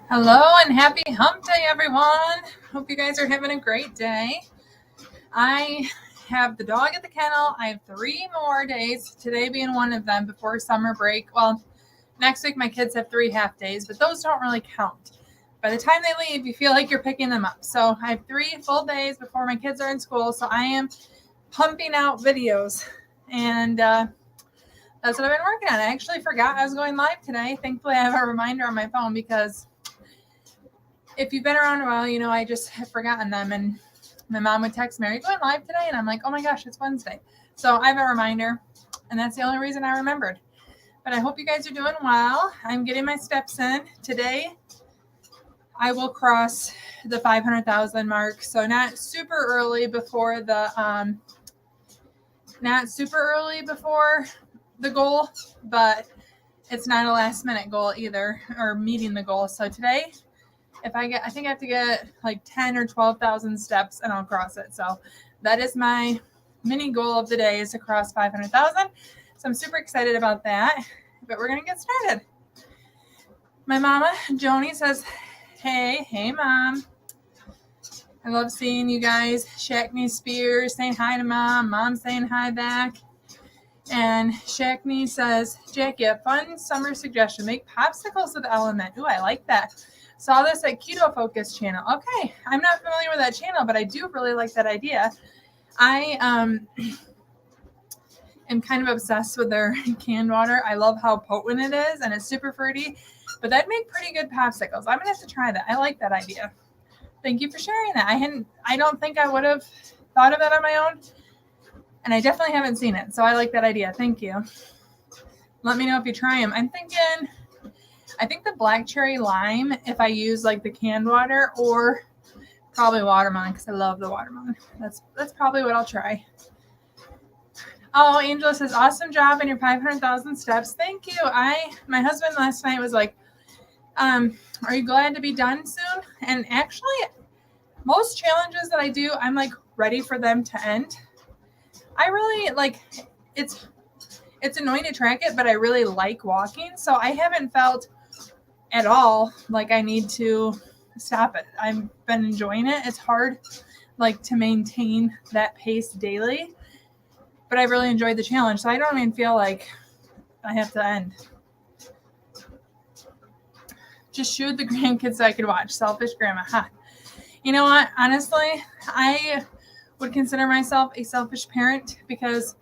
Hello and happy hump day, everyone. Hope you guys are having a great day. I have the dog at the kennel. I have 3 more days, today being one of them before summer break. Well, next week my kids have 3 half days, but those don't really count. By the time they leave, you feel like you're picking them up. So I have 3 full days before my kids are in school. So I am pumping out videos, and that's what I've been working on. I actually forgot I was going live today. Thankfully, I have a reminder on my phone because if you've been around a while, you know I just have forgotten them. And my mom would text me, "Are you going live today?" And I'm like, "Oh my gosh, it's Wednesday." So I have a reminder, and that's the only reason I remembered. But I hope you guys are doing well. I'm getting my steps in. Today, I will cross the 500,000 mark. So not super early before the goal, but it's not a last minute goal either, or meeting the goal. So today, I think I have to get like 10 or 12,000 steps and I'll cross it. So that is my mini goal of the day, is to cross 500,000. So I'm super excited about that, but we're going to get started. My mama, Joni, says, Hey, Mom. I love seeing you guys. Shackney Spears saying hi to Mom. Mom saying hi back. And Shackney says, Jackie, a fun summer suggestion. Make popsicles with Element. Ooh, I like that. Saw this at Keto Focus channel. Okay, I'm not familiar with that channel, but I do really like that idea. I am kind of obsessed with their canned water. I love how potent it is, and it's super fruity, but that'd make pretty good popsicles. I'm gonna have to try that. I like that idea. Thank you for sharing that. I don't think I would have thought of that on my own, and I definitely haven't seen it, so I like that idea. Thank you. Let me know if you try them. I think the black cherry lime, if I use like the canned water, or probably watermelon, because I love the watermelon. That's probably what I'll try. Oh, Angela says, awesome job in your 500,000 steps. Thank you. My husband last night was like, are you glad to be done soon? And actually, most challenges that I do, I'm like ready for them to end. I really like, it's annoying to track it, but I really like walking. So I haven't felt at all like I need to stop it. I've been enjoying it. It's hard like to maintain that pace daily, but I really enjoyed the challenge. So I don't even feel like I have to end. Just shooed the grandkids so I could watch. Selfish grandma. Huh. You know what? Honestly, I would consider myself a selfish parent because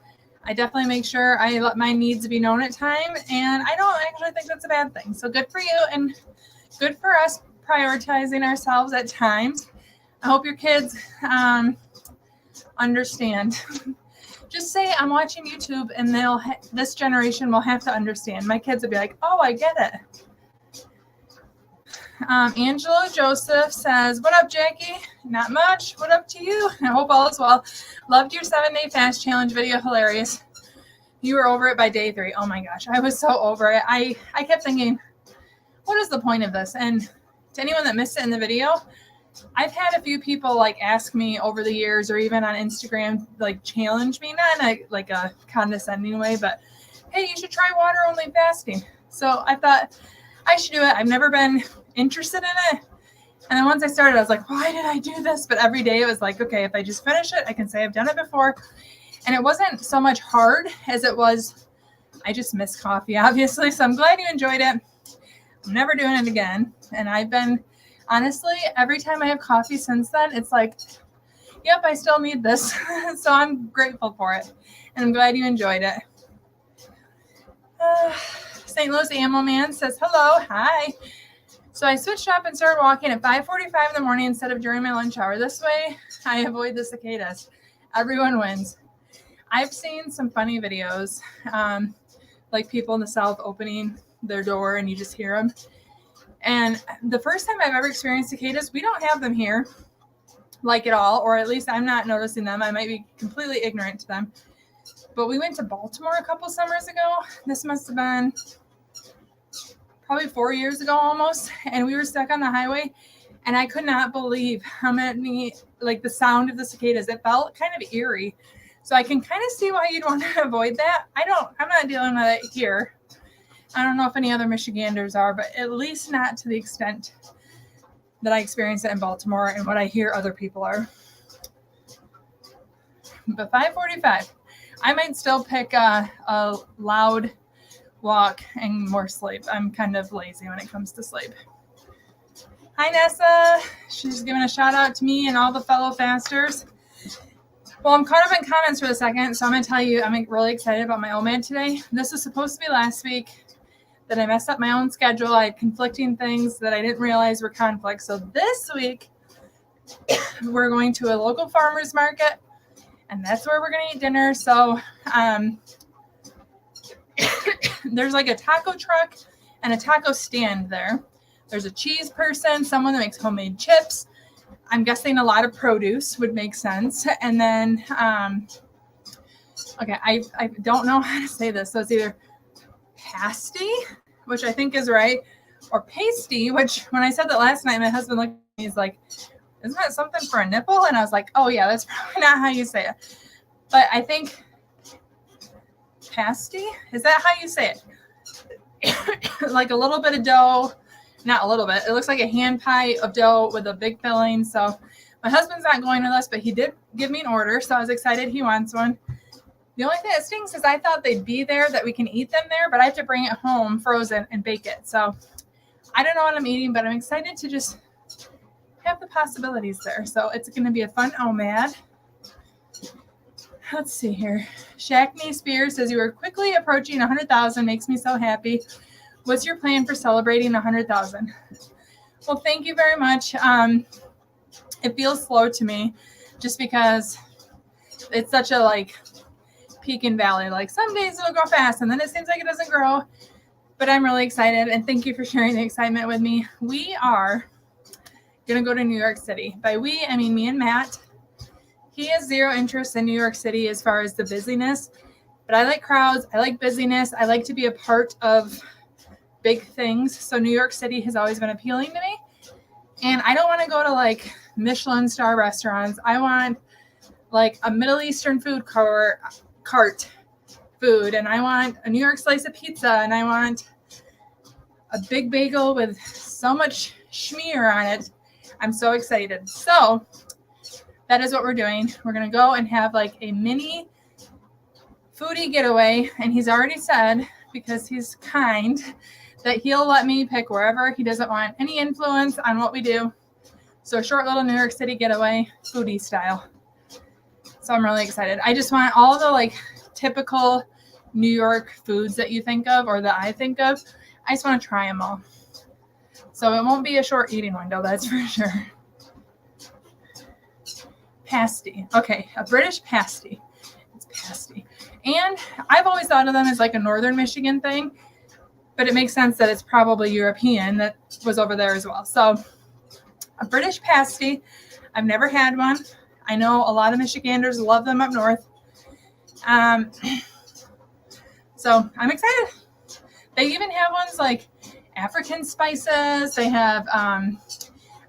I definitely make sure I let my needs be known at time, and I don't actually think that's a bad thing. So good for you, and good for us prioritizing ourselves at times. I hope your kids understand. Just say I'm watching YouTube, and this generation will have to understand. My kids will be like, "Oh, I get it." Angela Joseph says, what up, Jackie? Not much. What up to you? I hope all is well. Loved your 7-day fast challenge video. Hilarious. You were over it by day 3. Oh my gosh. I was so over it. I kept thinking, what is the point of this? And to anyone that missed it in the video, I've had a few people like ask me over the years, or even on Instagram, like challenge me, not in a condescending way, but hey, you should try water only fasting. So I thought I should do it. I've never been interested in it. And then once I started, I was like, why did I do this? But every day it was like, okay, if I just finish it, I can say I've done it before. And it wasn't so much hard as it was, I just miss coffee, obviously. So I'm glad you enjoyed it. I'm never doing it again. And I've been, honestly, every time I have coffee since then, it's like, yep, I still need this. So I'm grateful for it. And I'm glad you enjoyed it. St. Louis Ammo Man says, hello, hi. So I switched up and started walking at 5:45 in the morning instead of during my lunch hour. This way, I avoid the cicadas. Everyone wins. I've seen some funny videos, like people in the South opening their door and you just hear them. And the first time I've ever experienced cicadas, we don't have them here, like at all, or at least I'm not noticing them. I might be completely ignorant to them. But we went to Baltimore a couple summers ago. This must have been probably 4 years ago almost. And we were stuck on the highway. And I could not believe how many, like the sound of the cicadas. It felt kind of eerie. So I can kind of see why you'd want to avoid that. I'm not dealing with it here. I don't know if any other Michiganders are, but at least not to the extent that I experience it in Baltimore and what I hear other people are. But 5:45, I might still pick a loud walk and more sleep. I'm kind of lazy when it comes to sleep. Hi, Nessa. She's giving a shout out to me and all the fellow fasters. Well, I'm caught up in comments for a second, so I'm going to tell you I'm really excited about my OMAD today. This was supposed to be last week, that I messed up my own schedule. I had conflicting things that I didn't realize were conflicts. So this week, we're going to a local farmer's market, and that's where we're going to eat dinner. So there's like a taco truck and a taco stand there. There's a cheese person, someone that makes homemade chips. I'm guessing a lot of produce would make sense. And then, okay, I don't know how to say this. So it's either pasty, which I think is right, or pasty, which when I said that last night, my husband looked at me, he's like, isn't that something for a nipple? And I was like, oh yeah, that's probably not how you say it. But I think pasty, is that how you say it? Like a little bit of dough. Not a little bit. It looks like a hand pie of dough with a big filling. So my husband's not going with us, but he did give me an order. So I was excited he wants one. The only thing that stinks is I thought they'd be there, that we can eat them there, but I have to bring it home frozen and bake it. So I don't know what I'm eating, but I'm excited to just have the possibilities there. So it's going to be a fun OMAD. Let's see here. Shackney Spears says, you are quickly approaching 100,000. Makes me so happy. What's your plan for celebrating 100,000? Well, thank you very much. It feels slow to me just because it's such a peak and valley. Like some days it'll grow fast and then it seems like it doesn't grow. But I'm really excited and thank you for sharing the excitement with me. We are going to go to New York City. By we, I mean me and Matt. He has zero interest in New York City as far as the busyness. But I like crowds. I like busyness. I like to be a part of big things. So New York City has always been appealing to me. And I don't want to go to Michelin star restaurants. I want a Middle Eastern food cart food. And I want a New York slice of pizza. And I want a big bagel with so much schmear on it. I'm so excited. So that is what we're doing. We're going to go and have a mini foodie getaway. And he's already said, because he's kind, that he'll let me pick wherever. He doesn't want any influence on what we do. So a short little New York City getaway, foodie style. So I'm really excited. I just want all the typical New York foods that you think of or that I think of. I just want to try them all. So it won't be a short eating window, that's for sure. Pasty. Okay, a British pasty. It's pasty. And I've always thought of them as a northern Michigan thing. But it makes sense that it's probably European that was over there as well. So a British pasty. I've never had one. I know a lot of Michiganders love them up north. So I'm excited. They even have ones like African spices. They have, I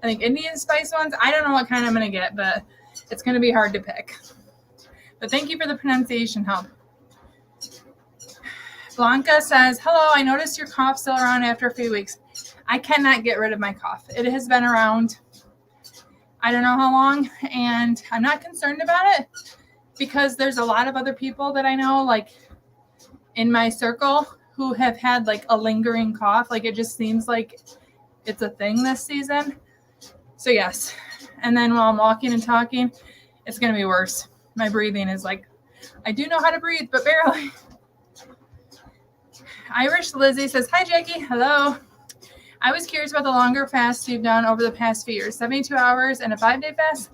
think, Indian spice ones. I don't know what kind I'm going to get, but it's going to be hard to pick. But thank you for the pronunciation help. Blanca says, hello, I noticed your cough's still around after a few weeks. I cannot get rid of my cough. It has been around, I don't know how long, and I'm not concerned about it because there's a lot of other people that I know, in my circle, who have had, a lingering cough. It just seems like it's a thing this season. So, yes. And then while I'm walking and talking, it's going to be worse. My breathing is I do know how to breathe, but barely. Irish Lizzie says, hi, Jackie. Hello. I was curious about the longer fasts you've done over the past few years. 72 hours and a 5-day fast.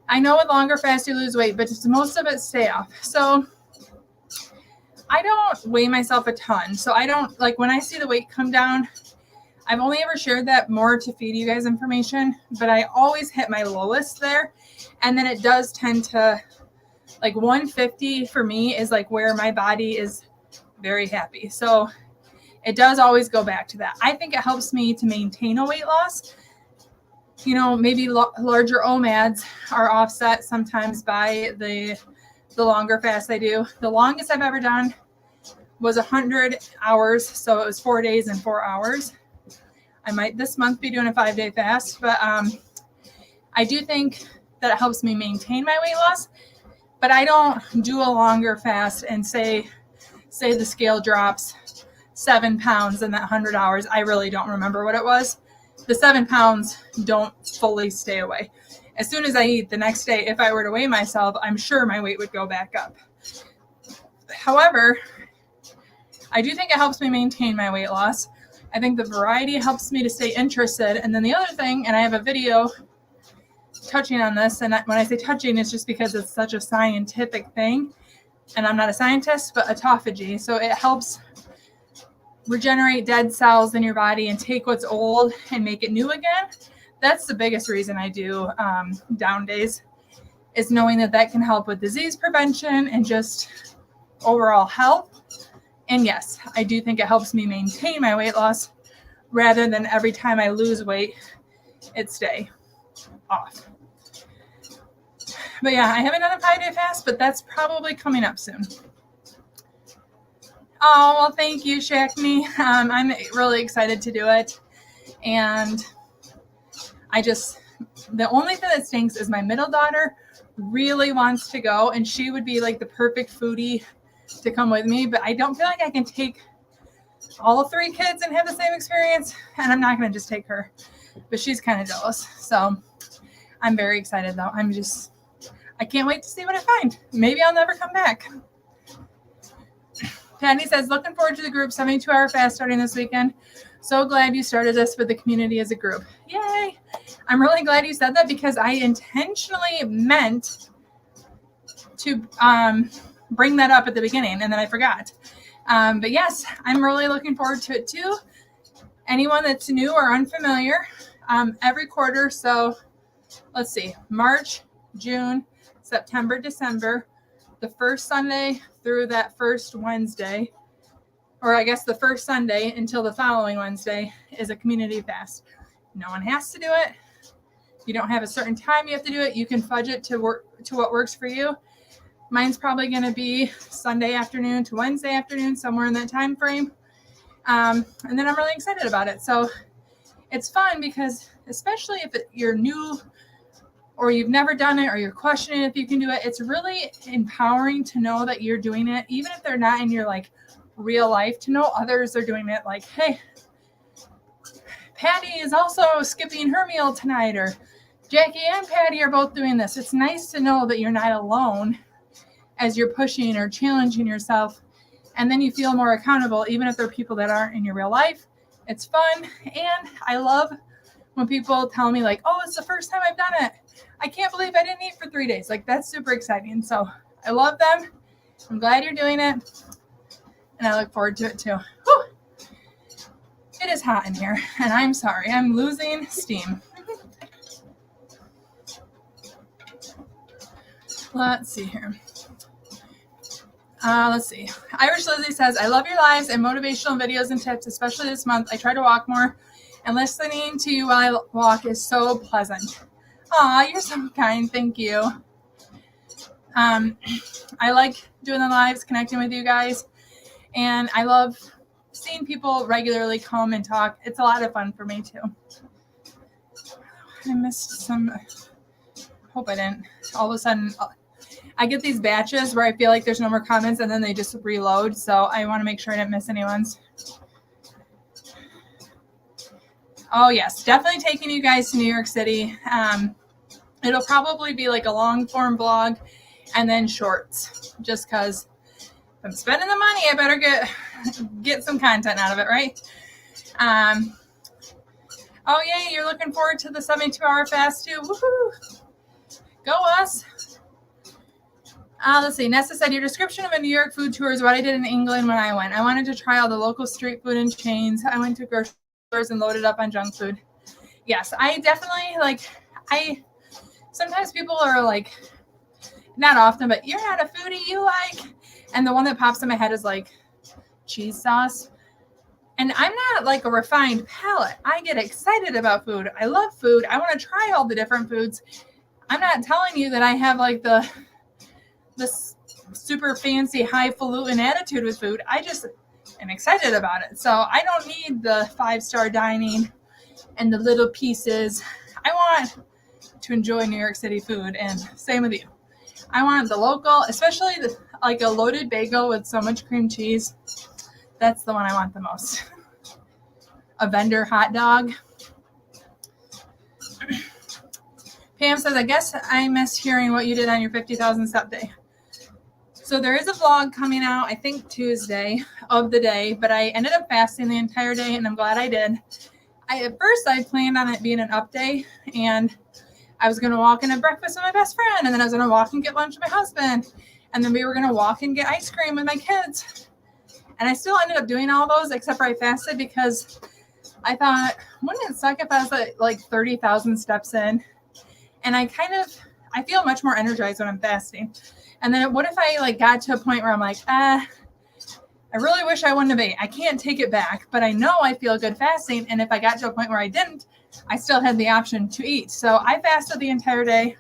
I know with longer fasts you lose weight, but most of it stay off. So I don't weigh myself a ton. So I don't, when I see the weight come down, I've only ever shared that more to feed you guys information, but I always hit my lowest there. And then it does tend to, 150 for me is where my body is very happy. So it does always go back to that. I think it helps me to maintain a weight loss. Maybe larger OMADs are offset sometimes by the longer fast I do. The longest I've ever done was 100 hours. So it was 4 days and 4 hours. I might this month be doing a 5-day fast, but I do think that it helps me maintain my weight loss, but I don't do a longer fast and say the scale drops 7 pounds in that 100 hours. I really don't remember what it was. The 7 pounds don't fully stay away. As soon as I eat the next day, if I were to weigh myself, I'm sure my weight would go back up. However, I do think it helps me maintain my weight loss. I think the variety helps me to stay interested. And then the other thing, and I have a video touching on this, and when I say touching, it's just because it's such a scientific thing, and I'm not a scientist, but autophagy. So it helps regenerate dead cells in your body and take what's old and make it new again. That's the biggest reason I do down days, is knowing that can help with disease prevention and just overall health. And yes, I do think it helps me maintain my weight loss rather than every time I lose weight, it stay off. But yeah, I haven't done a 5-day fast, but that's probably coming up soon. Oh, well, thank you, Shakni. I'm really excited to do it. And the only thing that stinks is my middle daughter really wants to go, and she would be like the perfect foodie to come with me, but I don't feel like I can take all 3 kids and have the same experience, and I'm not going to just take her, but she's kind of jealous. So I'm very excited though. I can't wait to see what I find. Maybe I'll never come back. Patty says, looking forward to the group 72-hour fast starting this weekend. So glad you started this with the community as a group. Yay. I'm really glad you said that, because I intentionally meant to bring that up at the beginning, and then I forgot. But yes, I'm really looking forward to it too. Anyone that's new or unfamiliar, every quarter, so let's see, March, June, September, December, the first Sunday through that first Wednesday, or I guess the first Sunday until the following Wednesday, is a community fast. No one has to do it. You don't have a certain time you have to do it. You can fudge it to what works for you. Mine's probably going to be Sunday afternoon to Wednesday afternoon, somewhere in that time frame. And then I'm really excited about it. So it's fun because, especially if you're new or you've never done it or you're questioning if you can do it, it's really empowering to know that you're doing it, even if they're not in your like real life, to know others are doing it. Like, hey, Patty is also skipping her meal tonight, or Jackie and Patty are both doing this. It's nice to know that you're not alone as you're pushing or challenging yourself. And then you feel more accountable, even if they're people that aren't in your real life. It's fun. And I love when people tell me like, oh, it's the first time I've done it. I can't believe I didn't eat for 3 days. Like, that's super exciting. So I love them. I'm glad you're doing it. And I look forward to it too. Whew. It is hot in here, and I'm sorry. I'm losing steam. Let's see here. Let's see. Irish Lizzie says, I love your lives and motivational videos and tips, especially this month. I try to walk more, and listening to you while I walk is so pleasant. Aw, you're so kind. Thank you. I like doing the lives, connecting with you guys, and I love seeing people regularly come and talk. It's a lot of fun for me too. I missed some. Hope I didn't. All of a sudden, I get these batches where I feel like there's no more comments, and then they just reload. So I want to make sure I didn't miss anyone's. Oh yes, definitely taking you guys to New York City. It'll probably be like a long form vlog and then shorts, just because if I'm spending the money, I better get some content out of it, right? Oh yay, you're looking forward to the 72-hour fast too. Woohoo! Go us. Let's see. Nessa said, your description of a New York food tour is what I did in England when I went. I wanted to try all the local street food and chains. I went to grocery stores and loaded up on junk food. Yes, I definitely sometimes people are like, not often, but you're not a foodie, you like. And the one that pops in my head is like cheese sauce. And I'm not like a refined palate. I get excited about food. I love food. I want to try all the different foods. I'm not telling you that I have like the super fancy, highfalutin attitude with food. I just am excited about it. So I don't need the 5-star dining and the little pieces. I want to enjoy New York City food, and same with you. I want the local, especially like a loaded bagel with so much cream cheese. That's the one I want the most. A vendor hot dog. Pam says, I guess I missed hearing what you did on your 50,000 step day. So there is a vlog coming out, I think Tuesday of the day, but I ended up fasting the entire day, and I'm glad I did. At first I planned on it being an up day, and I was going to walk and have breakfast with my best friend, and then I was going to walk and get lunch with my husband, and then we were going to walk and get ice cream with my kids. And I still ended up doing all those, except for I fasted because I thought, wouldn't it suck if I was at like 30,000 steps in? And I feel much more energized when I'm fasting. And then what if I like got to a point where I'm like, I really wish I wouldn't have ate. I can't take it back, but I know I feel good fasting. And if I got to a point where I didn't, I still had the option to eat. So I fasted the entire day.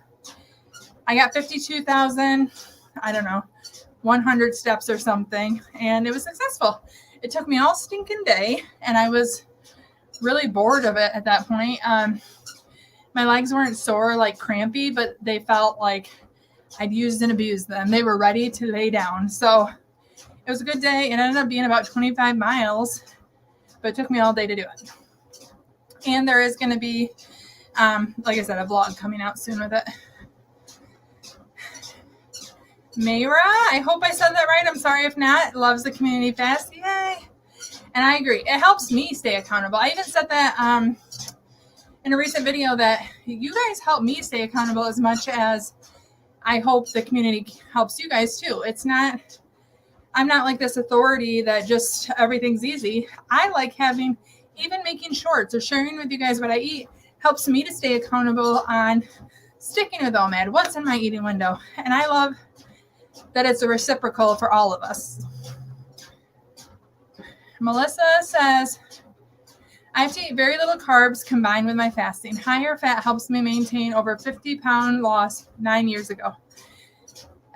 I got 52,000, 100 steps or something. And it was successful. It took me all stinking day. And I was really bored of it at that point. My legs weren't sore, like crampy, but they felt like I'd used and abused them. They were ready to lay down. So it was a good day. It ended up being about 25 miles, but it took me all day to do it. And there is going to be, like I said, a vlog coming out soon with it. Mayra, I hope I said that right. I'm sorry if not. Loves the community fast. Yay. And I agree. It helps me stay accountable. I even said that in a recent video that you guys help me stay accountable as much as I hope the community helps you guys too. I'm not like this authority that just everything's easy. I like even making shorts or sharing with you guys what I eat helps me to stay accountable on sticking with OMAD. What's in my eating window? And I love that it's a reciprocal for all of us. Melissa says, I have to eat very little carbs combined with my fasting. Higher fat helps me maintain over 50-pound loss 9 years ago.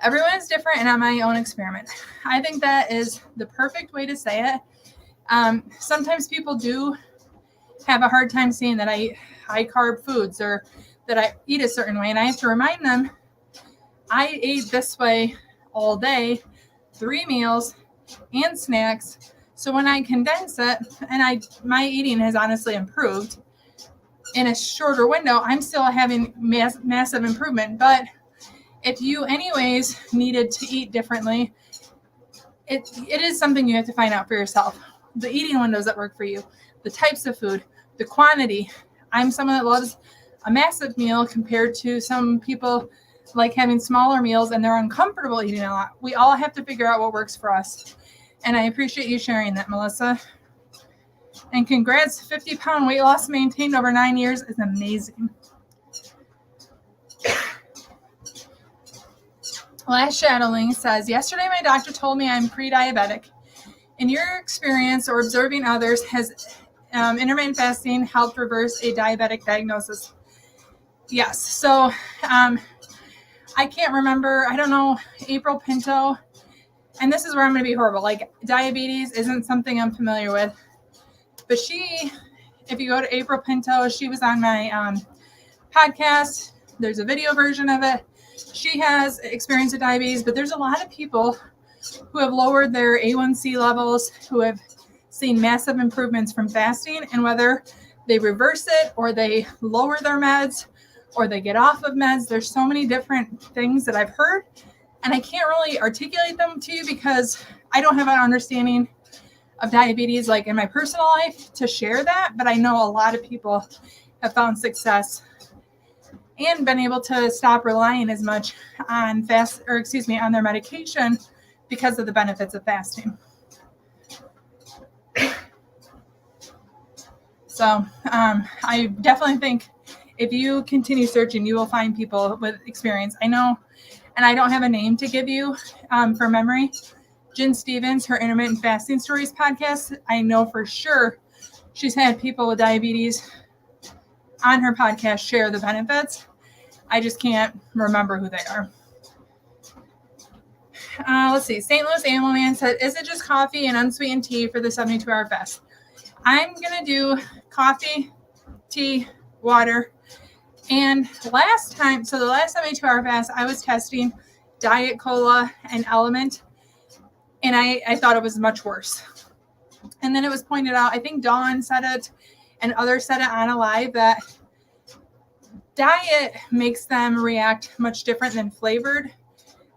Everyone is different and on my own experiment. I think that is the perfect way to say it. Sometimes people do have a hard time seeing that I eat high carb foods or that I eat a certain way. And I have to remind them, I ate this way all day, 3 meals and snacks. So when I condense it, and my eating has honestly improved in a shorter window, I'm still having massive improvement. But if you anyways needed to eat differently, it is something you have to find out for yourself. The eating windows that work for you, the types of food, the quantity. I'm someone that loves a massive meal compared to some people like having smaller meals and they're uncomfortable eating a lot. We all have to figure out what works for us. And I appreciate you sharing that, Melissa. And congrats, 50-pound weight loss maintained over 9 years is amazing. Last Shadowling says, yesterday my doctor told me I'm pre-diabetic. In your experience or observing others, has intermittent fasting helped reverse a diabetic diagnosis? Yes. So I can't remember. I don't know. April Pinto. And this is where I'm going to be horrible. Like, diabetes isn't something I'm familiar with. But if you go to April Pinto, she was on my podcast. There's a video version of it. She has experience with diabetes, but there's a lot of people who have lowered their A1C levels, who have seen massive improvements from fasting, and whether they reverse it or they lower their meds or they get off of meds, there's so many different things that I've heard. And I can't really articulate them to you because I don't have an understanding of diabetes like in my personal life to share that. But I know a lot of people have found success and been able to stop relying as much on on their medication because of the benefits of fasting. So I definitely think if you continue searching, you will find people with experience. I know, and I don't have a name to give you for memory. Jen Stevens, her Intermittent Fasting Stories podcast, I know for sure she's had people with diabetes on her podcast share the benefits. I just can't remember who they are. Let's see. St. Louis Animal Man said, is it just coffee and unsweetened tea for the 72-hour fast? I'm going to do coffee, tea, water. And the last 72-hour fast, I was testing Diet Cola and Element, and I thought it was much worse. And then it was pointed out, I think Dawn said it and others said it on a live, that diet makes them react much different than flavored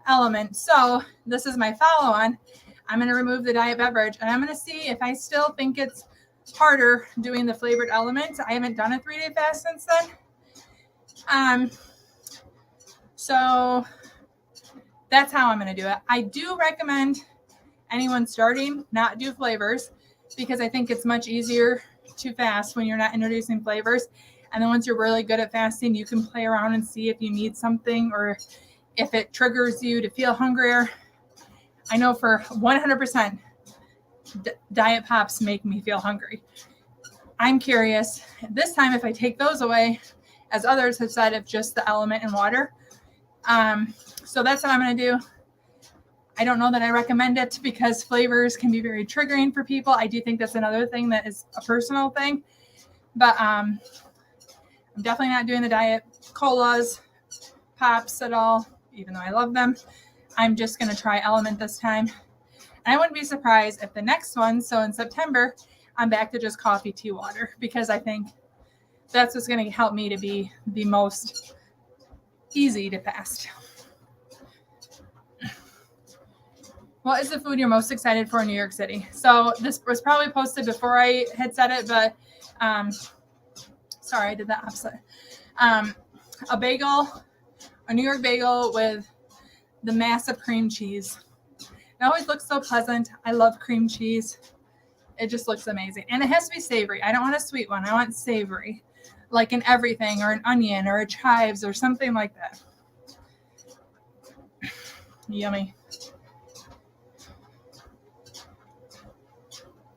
Element. So this is my follow-on. I'm going to remove the diet beverage, and I'm going to see if I still think it's harder doing the flavored Element. I haven't done a 3-day fast since then. So that's how I'm going to do it. I do recommend anyone starting not do flavors, because I think it's much easier to fast when you're not introducing flavors. And then once you're really good at fasting, you can play around and see if you need something or if it triggers you to feel hungrier. I know for 100% diet pops make me feel hungry. I'm curious this time if I take those away, as others have said, if just the Element and water. So that's what I'm going to do. I don't know that I recommend it because flavors can be very triggering for people. I do think that's another thing that is a personal thing. But I'm definitely not doing the diet colas, pops at all, even though I love them. I'm just going to try Element this time. And I wouldn't be surprised if the next one, so in September, I'm back to just coffee, tea, water, because I think that's what's going to help me to be the most easy to fast. What is the food you're most excited for in New York City? So this was probably posted before I had said it, but sorry, I did the opposite. A bagel, a New York bagel with the massive cream cheese. It always looks so pleasant. I love cream cheese. It just looks amazing. And it has to be savory. I don't want a sweet one. I want savory, like an everything or an onion or a chives or something like that. Yummy.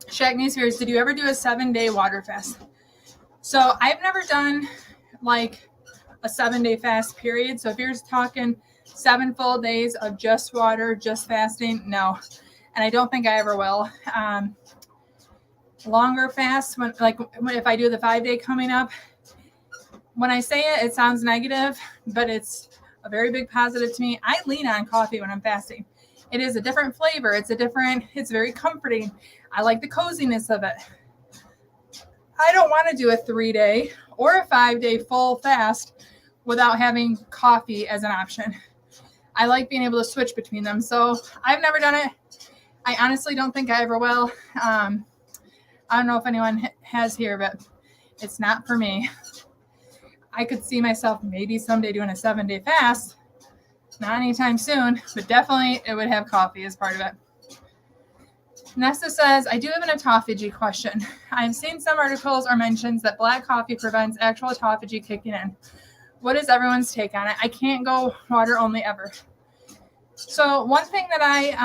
Shagny Spheres, did you ever do a 7-day water fast? So I've never done like a 7-day fast period. So if you're talking 7 full days of just water, just fasting, no. And I don't think I ever will. Longer fasts, if I do the 5-day coming up, when I say it, it sounds negative, but it's a very big positive to me. I lean on coffee when I'm fasting. It is a different flavor. It's very comforting. I like the coziness of it. I don't want to do a 3-day or a 5-day full fast without having coffee as an option. I like being able to switch between them. So I've never done it. I honestly don't think I ever will. I don't know if anyone has here, but it's not for me. I could see myself maybe someday doing a 7-day fast. Not anytime soon, but definitely it would have coffee as part of it. Nesta says, I do have an autophagy question. I've seen some articles or mentions that black coffee prevents actual autophagy kicking in. What is everyone's take on it? I can't go water only ever. So one thing that I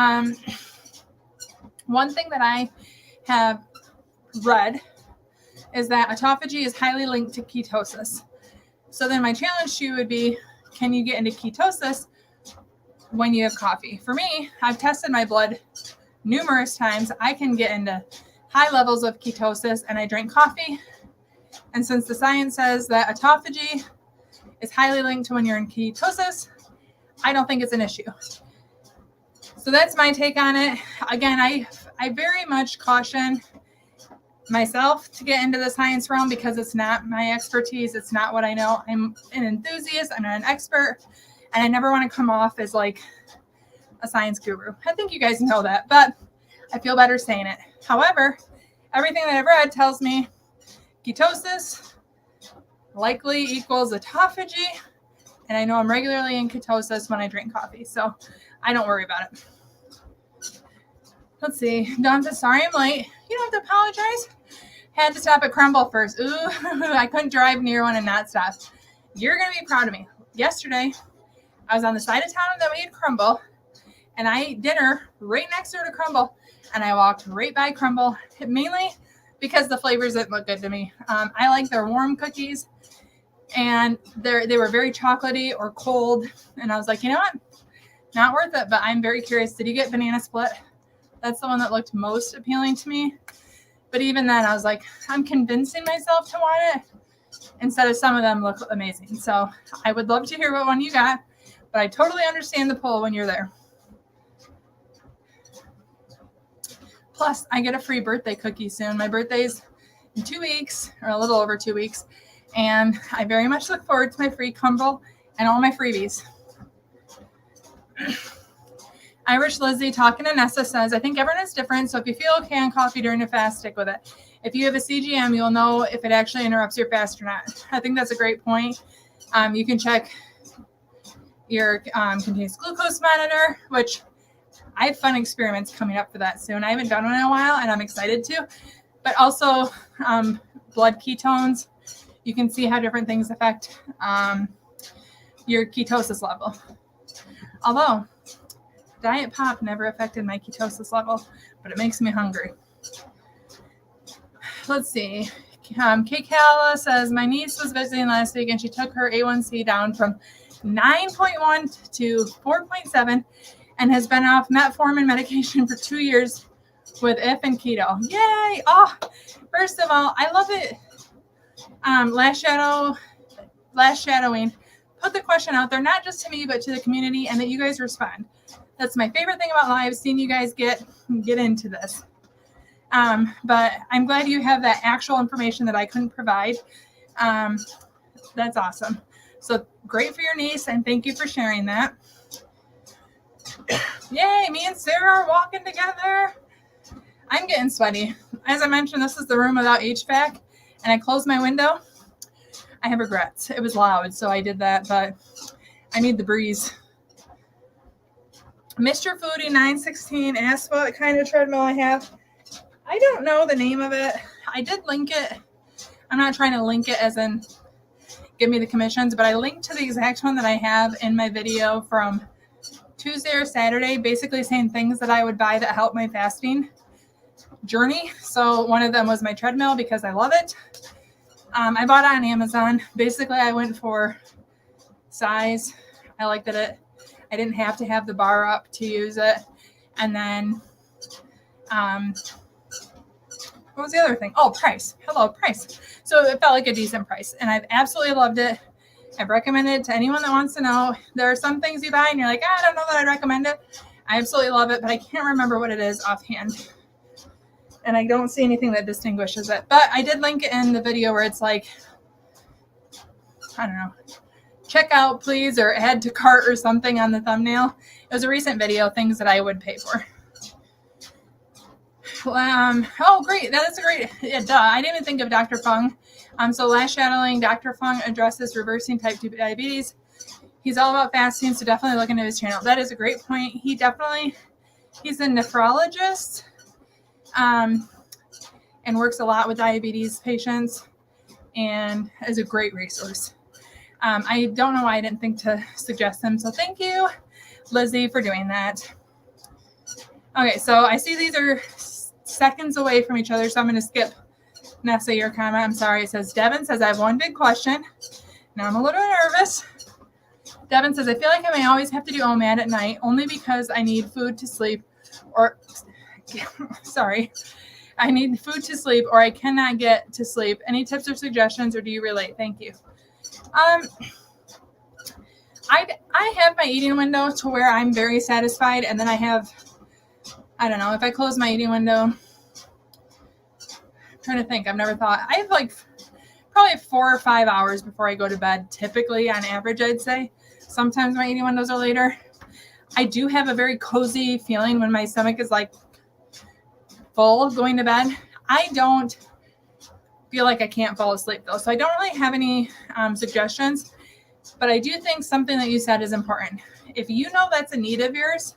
have read is that autophagy is highly linked to ketosis. So then my challenge to you would be, can you get into ketosis when you have coffee? For me, I've tested my blood numerous times. I can get into high levels of ketosis and I drink coffee. And since the science says that autophagy is highly linked to when you're in ketosis, I don't think it's an issue. So that's my take on it. Again, I very much caution myself to get into the science realm because it's not my expertise. It's not what I know. I'm an enthusiast. I'm not an expert. And I never want to come off as like a science guru. I think you guys know that, but I feel better saying it. However, everything that I've read tells me ketosis likely equals autophagy. And I know I'm regularly in ketosis when I drink coffee. So I don't worry about it. Let's see. Dawn says, sorry I'm late. You don't have to apologize. Had to stop at Crumble first. Ooh, I couldn't drive near one and not stop. You're going to be proud of me. Yesterday, I was on the side of town that we had Crumble, and I ate dinner right next door to Crumble, and I walked right by Crumble, mainly because the flavors didn't look good to me. I like their warm cookies, and they were very chocolatey or cold, and I was like, you know what? Not worth it, but I'm very curious. Did you get banana split? That's the one that looked most appealing to me. But even then, I was like, I'm convincing myself to want it instead of some of them look amazing. So I would love to hear what one you got, but I totally understand the pull when you're there. Plus, I get a free birthday cookie soon. My birthday's in 2 weeks, or a little over 2 weeks. And I very much look forward to my free crumble and all my freebies. Irish Lizzie talking to Nessa says, I think everyone is different. So if you feel okay on coffee during a fast, stick with it. If you have a CGM, you'll know if it actually interrupts your fast or not. I think that's a great point. You can check your continuous glucose monitor, which I have fun experiments coming up for that soon. I haven't done one in a while, and I'm excited to. But also blood ketones. You can see how different things affect your ketosis level. Although Diet Pop never affected my ketosis level, but it makes me hungry. Let's see. Kate Calla says, my niece was visiting last week and she took her A1C down from 9.1 to 4.7 and has been off metformin medication for 2 years with IF and keto. Yay! Oh, first of all, I love it. Last shadowing. Put the question out there, not just to me, but to the community, and that you guys respond. That's my favorite thing about live, seeing you guys get into this. But I'm glad you have that actual information that I couldn't provide. That's awesome. So great for your niece, and thank you for sharing that. Yay, me and Sarah are walking together. I'm getting sweaty. As I mentioned, this is the room without HVAC, and I closed my window. I have regrets. It was loud, so I did that, but I need the breeze. Mr. Foodie 916 asked what kind of treadmill I have. I don't know the name of it. I did link it. I'm not trying to link it as in give me the commissions, but I linked to the exact one that I have in my video from Tuesday or Saturday, basically saying things that I would buy that help my fasting journey. So one of them was my treadmill because I love it. I bought it on Amazon. Basically, I went for size. I like that I didn't have to have the bar up to use it. And then, what was the other thing? Oh, price. Hello, price. So it felt like a decent price. And I've absolutely loved it. I've recommended it to anyone that wants to know. There are some things you buy and you're like, I don't know that I'd recommend it. I absolutely love it, but I can't remember what it is offhand. And I don't see anything that distinguishes it. But I did link it in the video where it's like, I don't know, check out please, or add to cart or something on the thumbnail. It was a recent video, things that I would pay for. Oh, great. That is a great, yeah, duh. I didn't even think of Dr. Fung. So last shadowing, Dr. Fung addresses reversing type 2 diabetes. He's all about fasting, so definitely look into his channel. That is a great point. He's a nephrologist. And works a lot with diabetes patients and is a great resource. I don't know why I didn't think to suggest them. So thank you, Lizzie, for doing that. Okay, so I see these are seconds away from each other, so I'm going to skip Nessa, your comment. I'm sorry. It says, Devin says, I have one big question. Now I'm a little nervous. Devin says, I feel like I may always have to do OMAD at night only because I need food to sleep or I need food to sleep or I cannot get to sleep. Any tips or suggestions, or do you relate? Thank you. I have my eating window to where I'm very satisfied, and then I don't know, if I close my eating window, I'm trying to think, I've never thought, I have like probably 4 or 5 hours before I go to bed, typically on average, I'd say. Sometimes my eating windows are later. I do have a very cozy feeling when my stomach is like full going to bed. I don't feel like I can't fall asleep though. So I don't really have any suggestions, but I do think something that you said is important. If you know that's a need of yours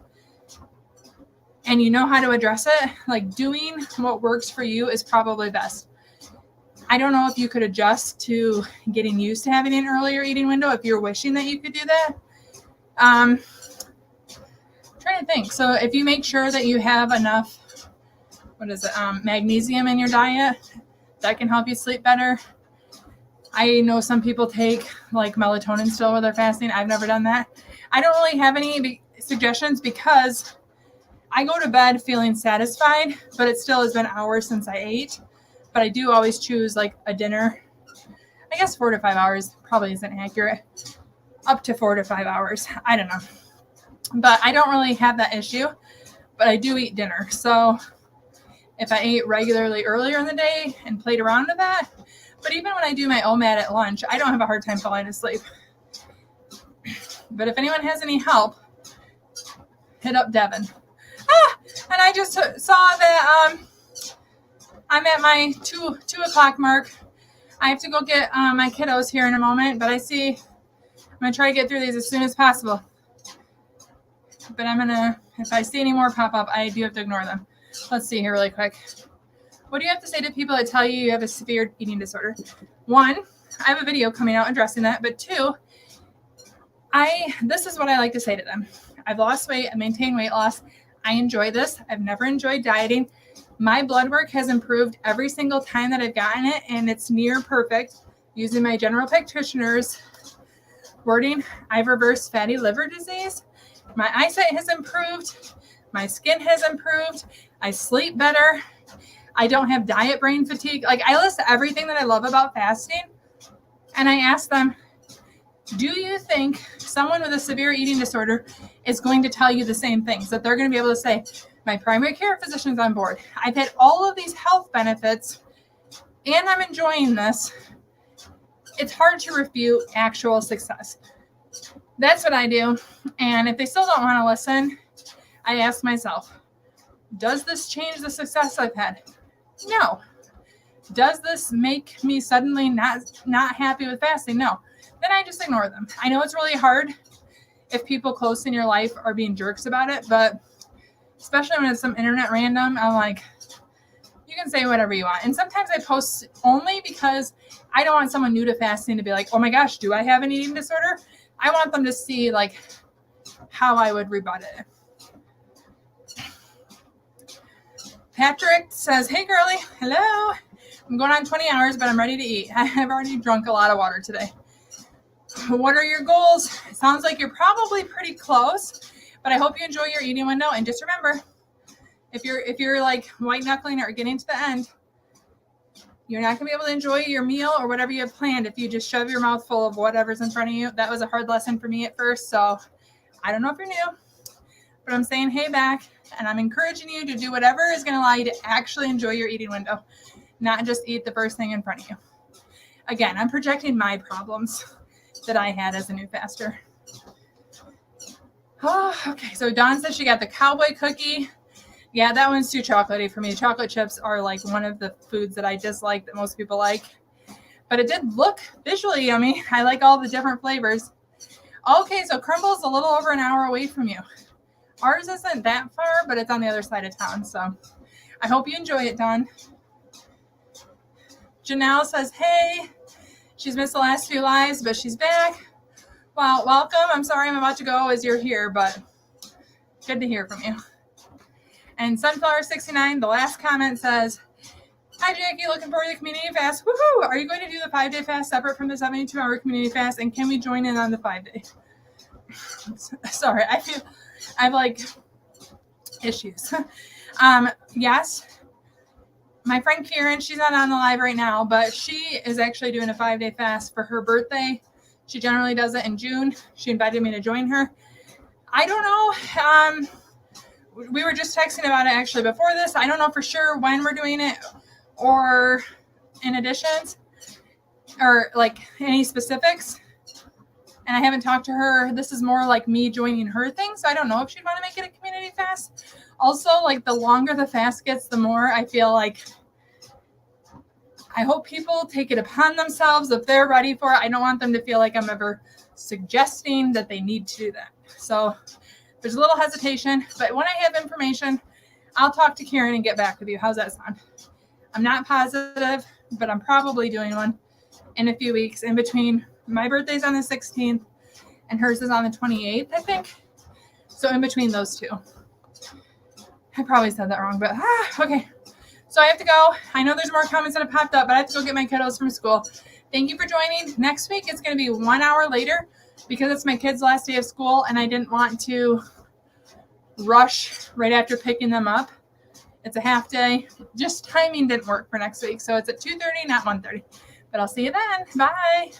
and you know how to address it, like doing what works for you is probably best. I don't know if you could adjust to getting used to having an earlier eating window if you're wishing that you could do that. Trying to think. So if you make sure that you have enough, magnesium in your diet, that can help you sleep better. I know some people take like melatonin still while they're fasting. I've never done that. I don't really have any suggestions because I go to bed feeling satisfied, but it still has been hours since I ate. But I do always choose like a dinner. I guess 4 to 5 hours probably isn't accurate. Up to 4 to 5 hours. I don't know. But I don't really have that issue. But I do eat dinner. So if I ate regularly earlier in the day and played around with that, but even when I do my OMAD at lunch, I don't have a hard time falling asleep. But if anyone has any help, hit up Devin. And I just saw that I'm at my 2 o'clock mark. I have to go get my kiddos here in a moment, but I'm going to try to get through these as soon as possible. But if I see any more pop up, I do have to ignore them. Let's see here really quick. What do you have to say to people that tell you you have a severe eating disorder? 1, I have a video coming out addressing that. But 2, this is what I like to say to them. I've lost weight. I maintain weight loss. I enjoy this. I've never enjoyed dieting. My blood work has improved every single time that I've gotten it, and it's near perfect. Using my general practitioner's wording, I've reversed fatty liver disease. My eyesight has improved. My skin has improved. I sleep better. I don't have diet brain fatigue. Like, I list everything that I love about fasting, and I ask them, do you think someone with a severe eating disorder is going to tell you the same things? That they're going to be able to say, my primary care physician's on board. I've had all of these health benefits, and I'm enjoying this. It's hard to refute actual success. That's what I do. And if they still don't want to listen, I ask myself, does this change the success I've had? No. Does this make me suddenly not happy with fasting? No. Then I just ignore them. I know it's really hard if people close in your life are being jerks about it, but especially when it's some internet random, I'm like, you can say whatever you want. And sometimes I post only because I don't want someone new to fasting to be like, oh my gosh, do I have an eating disorder? I want them to see like how I would rebut it. Patrick says, hey girly, hello. I'm going on 20 hours, but I'm ready to eat. I've already drunk a lot of water today. What are your goals? It sounds like you're probably pretty close, but I hope you enjoy your eating window. And just remember, if you're like white knuckling or getting to the end, you're not gonna be able to enjoy your meal or whatever you have planned if you just shove your mouth full of whatever's in front of you. That was a hard lesson for me at first, so I don't know if you're new, but I'm saying hey back, and I'm encouraging you to do whatever is gonna allow you to actually enjoy your eating window, not just eat the first thing in front of you. Again, I'm projecting my problems that I had as a new faster. Oh, okay, so Dawn says she got the cowboy cookie. Yeah, that one's too chocolatey for me. Chocolate chips are like one of the foods that I dislike that most people like. But it did look visually yummy. I like all the different flavors. Okay, so Crumble's a little over an hour away from you. Ours isn't that far, but it's on the other side of town. So I hope you enjoy it, Dawn. Janelle says, hey, she's missed the last few lives, but she's back. Well, welcome. I'm sorry I'm about to go as you're here, but good to hear from you. And Sunflower69, the last comment says, hi, Jackie, looking forward to the community fast. Woohoo! Are you going to do the 5-day fast separate from the 72-hour community fast? And can we join in on the 5-day? Sorry, I have like issues. Yes. My friend Karen, she's not on the live right now, but she is actually doing a 5-day fast for her birthday. She generally does it in June. She invited me to join her. I don't know. We were just texting about it actually before this. I don't know for sure when we're doing it or in additions or like any specifics. And I haven't talked to her. This is more like me joining her thing. So I don't know if she'd want to make it a community fast. Also, like the longer the fast gets, the more I feel like I hope people take it upon themselves if they're ready for it. I don't want them to feel like I'm ever suggesting that they need to do that. So there's a little hesitation, but when I have information, I'll talk to Karen and get back with you. How's that sound? I'm not positive, but I'm probably doing one in a few weeks in between. My birthday's on the 16th and hers is on the 28th, I think. So in between those two. I probably said that wrong, but okay. So I have to go. I know there's more comments that have popped up, but I have to go get my kiddos from school. Thank you for joining. Next week, it's going to be 1 hour later because it's my kids' last day of school, and I didn't want to rush right after picking them up. It's a half day. Just timing didn't work for next week. So it's at 2:30, not 1:30. But I'll see you then. Bye.